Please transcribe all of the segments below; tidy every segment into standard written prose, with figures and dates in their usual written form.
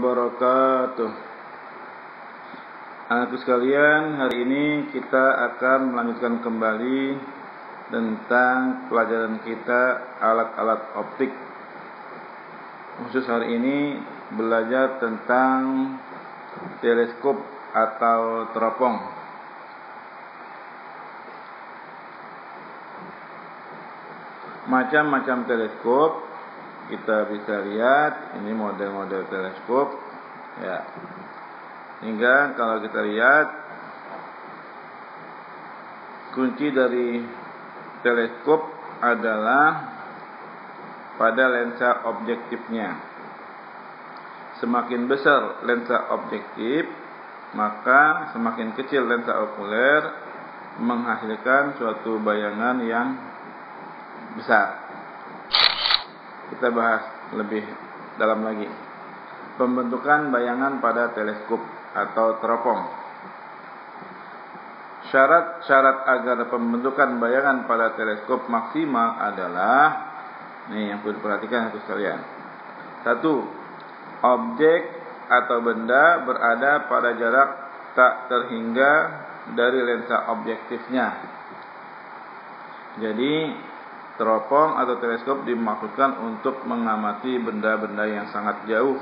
wabarakatuh. Anak sekalian, hari ini kita akan melanjutkan kembali tentang pelajaran kita alat-alat optik. Khusus hari ini belajar tentang teleskop atau teropong. Macam-macam teleskop kita bisa lihat, ini model-model teleskop ya. Hingga kalau kita lihat, kunci dari teleskop adalah pada lensa objektifnya. Semakin besar lensa objektif, maka semakin kecil lensa okuler, menghasilkan suatu bayangan yang besar. Kita bahas lebih dalam lagi pembentukan bayangan pada teleskop atau teropong. Syarat-syarat agar pembentukan bayangan pada teleskop maksimal adalah, nih yang perlu diperhatikan itu sekalian. 1. Objek atau benda berada pada jarak tak terhingga dari lensa objektifnya. Jadi teropong atau teleskop dimaksudkan untuk mengamati benda-benda yang sangat jauh,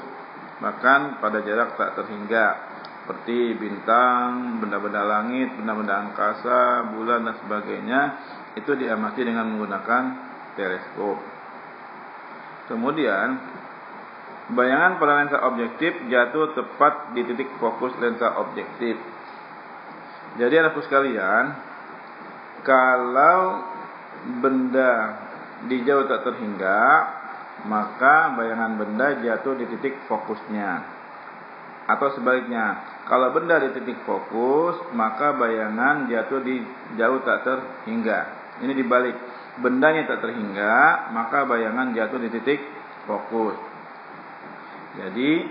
bahkan pada jarak tak terhingga, seperti bintang, benda-benda langit, benda-benda angkasa, bulan dan sebagainya. Itu diamati dengan menggunakan teleskop. Kemudian, bayangan pada lensa objektif jatuh tepat di titik fokus lensa objektif. Jadi anak sekalian, kalau benda di jauh tak terhingga, maka bayangan benda jatuh di titik fokusnya. Atau sebaliknya, kalau benda di titik fokus, maka bayangan jatuh di jauh tak terhingga. Ini dibalik, bendanya tak terhingga, maka bayangan jatuh di titik fokus. Jadi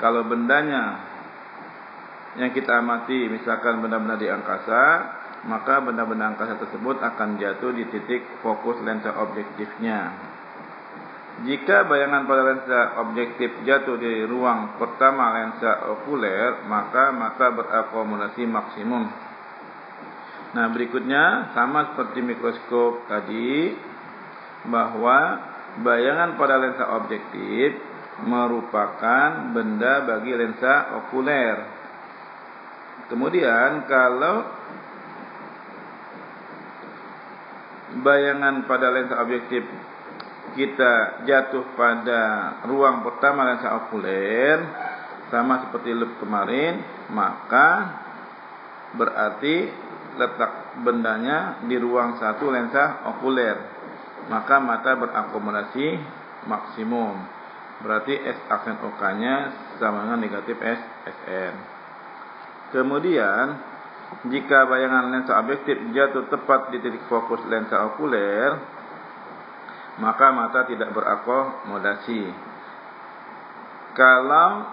kalau bendanya yang kita amati misalkan benda-benda di angkasa, maka benda-benda angkasa tersebut akan jatuh di titik fokus lensa objektifnya. Jika bayangan pada lensa objektif jatuh di ruang pertama lensa okuler, maka mata berakomodasi maksimum. Nah, berikutnya sama seperti mikroskop tadi, bahwa bayangan pada lensa objektif merupakan benda bagi lensa okuler. Kemudian kalau bayangan pada lensa objektif kita jatuh pada ruang pertama lensa okuler, sama seperti loop kemarin, maka berarti letak bendanya di ruang satu lensa okuler, maka mata berakomodasi maksimum. Berarti S aksen OK nya sama dengan negatif S SN. Kemudian jika bayangan lensa objektif jatuh tepat di titik fokus lensa okuler, maka mata tidak berakomodasi. Kalau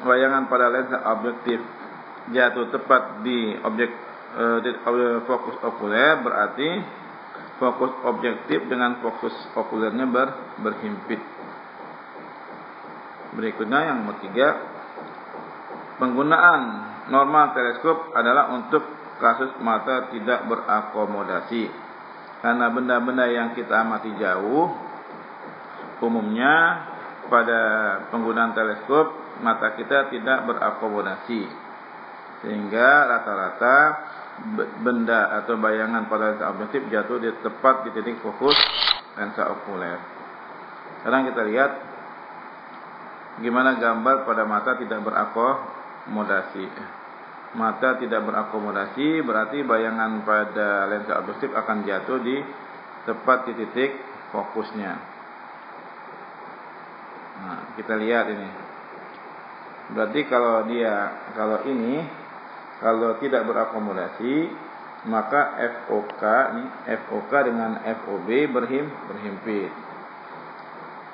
bayangan pada lensa objektif jatuh tepat di fokus okuler, berarti fokus objektif dengan fokus okulernya berhimpit. Berikutnya yang ketiga, penggunaan normal teleskop adalah untuk kasus mata tidak berakomodasi. Karena benda-benda yang kita amati jauh, umumnya pada penggunaan teleskop mata kita tidak berakomodasi, sehingga rata-rata benda atau bayangan pada lensa objektif jatuh tepat di titik fokus lensa okuler. Sekarang kita lihat gimana gambar pada mata tidak berakomodasi. Mata tidak berakomodasi berarti bayangan pada lensa objektif akan jatuh tepat di titik fokusnya. Nah, kita lihat ini. Berarti kalau tidak berakomodasi, maka FOK dengan FOB berhimpit.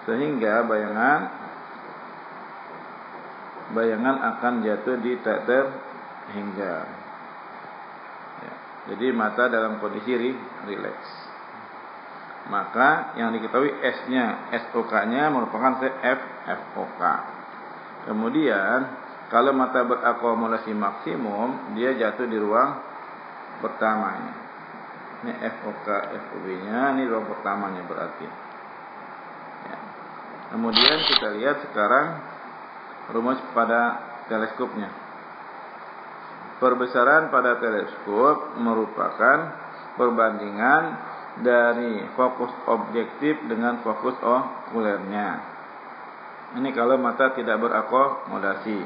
Sehingga bayangan akan jatuh di tak terhingga. Ya, jadi mata dalam kondisi rileks. maka yang diketahui S-nya, SOK-nya merupakan FOK. Kemudian kalau mata berakomodasi maksimum, dia jatuh di ruang pertamanya. Ini FOK, FOB-nya, ini ruang pertamanya berarti. Ya. Kemudian kita lihat sekarang rumus pada teleskopnya. Perbesaran pada teleskop merupakan perbandingan dari fokus objektif dengan fokus okulernya. Ini kalau mata tidak berakomodasi.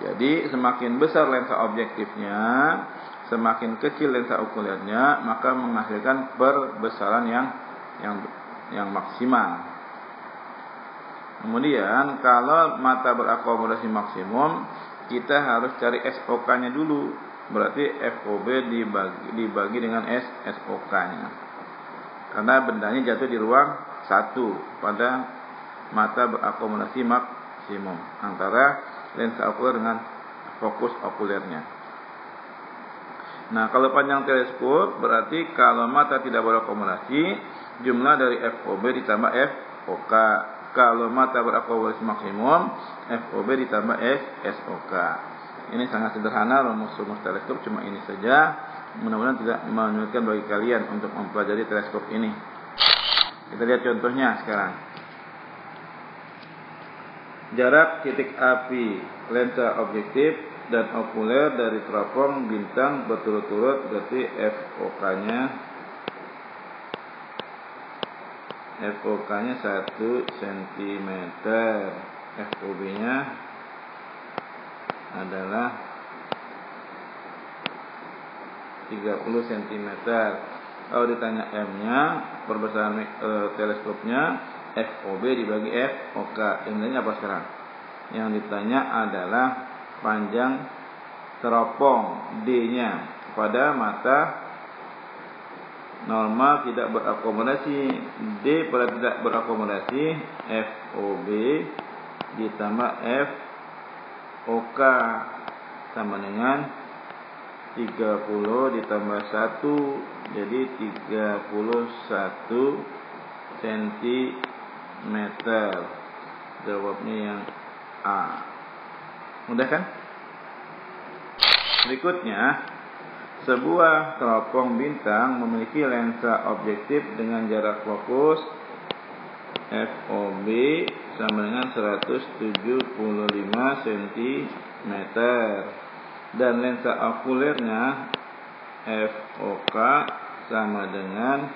Jadi semakin besar lensa objektifnya, semakin kecil lensa okulernya, maka menghasilkan perbesaran yang maksimal. Kemudian kalau mata berakomodasi maksimum, kita harus cari SOK-nya dulu. Berarti FOB dibagi dengan SOK-nya. Karena bendanya jatuh di ruang 1 pada mata berakomodasi maksimum antara lensa okuler dengan fokus okulernya. Nah, kalau panjang teleskop berarti kalau mata tidak berakomodasi, jumlah dari FOB ditambah FOK. Kalau mata berakomodasi maksimum, FOB ditambah SOK. Ini sangat sederhana rumus-rumus teleskop, cuma ini saja. Mudah-mudahan tidak menyulitkan bagi kalian untuk mempelajari teleskop ini. Kita lihat contohnya sekarang. Jarak titik api lensa objektif dan okuler dari teropong bintang berturut-turut, berarti FOK-nya 1 cm. FOB-nya adalah 30 cm. Kalau ditanya M-nya, perbesaran teleskopnya, FOB dibagi FOK. Intinya apa sekarang? Yang ditanya adalah panjang teropong D-nya pada mata normal tidak berakomodasi. D pada tidak berakomodasi, FOB ditambah FOK sama dengan 30 ditambah 1, jadi 31 cm. Jawabnya yang A. Mudah kan? Berikutnya, sebuah teropong bintang memiliki lensa objektif dengan jarak fokus FOB sama dengan 175 cm dan lensa okulernya FOK sama dengan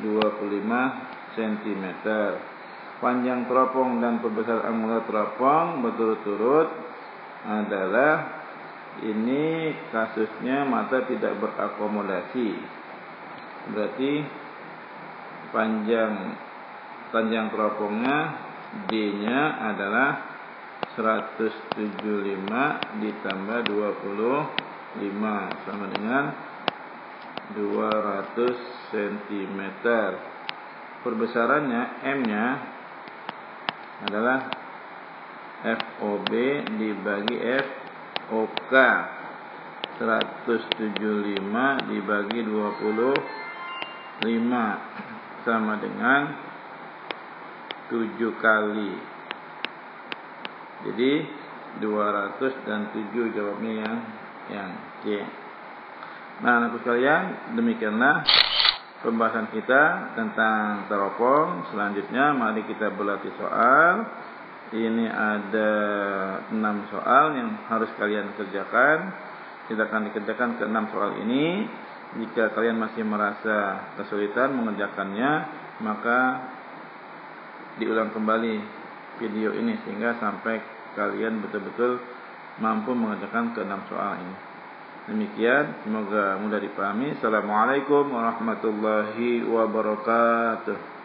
25 cm. Panjang teropong dan perbesaran angular teropong berturut-turut adalah, ini kasusnya mata tidak berakomodasi. Berarti panjang teropongnya D-nya adalah 175 ditambah 25 sama dengan 200 cm. Perbesarannya M-nya adalah FOB dibagi FOK. 175 dibagi 25 sama dengan 7 kali. Jadi 200 dan 7 jawabnya yang C. Nah, anak sekalian, demikianlah pembahasan kita tentang teropong. Selanjutnya mari kita berlatih soal. Ini ada 6 soal yang harus kalian kerjakan. Kita akan dikerjakan ke 6 soal ini. Jika kalian masih merasa kesulitan mengerjakannya, maka diulang kembali video ini sehingga sampai kalian betul-betul mampu mengerjakan ke 6 soal ini. Demikian, semoga mudah dipahami. Assalamualaikum warahmatullahi wabarakatuh.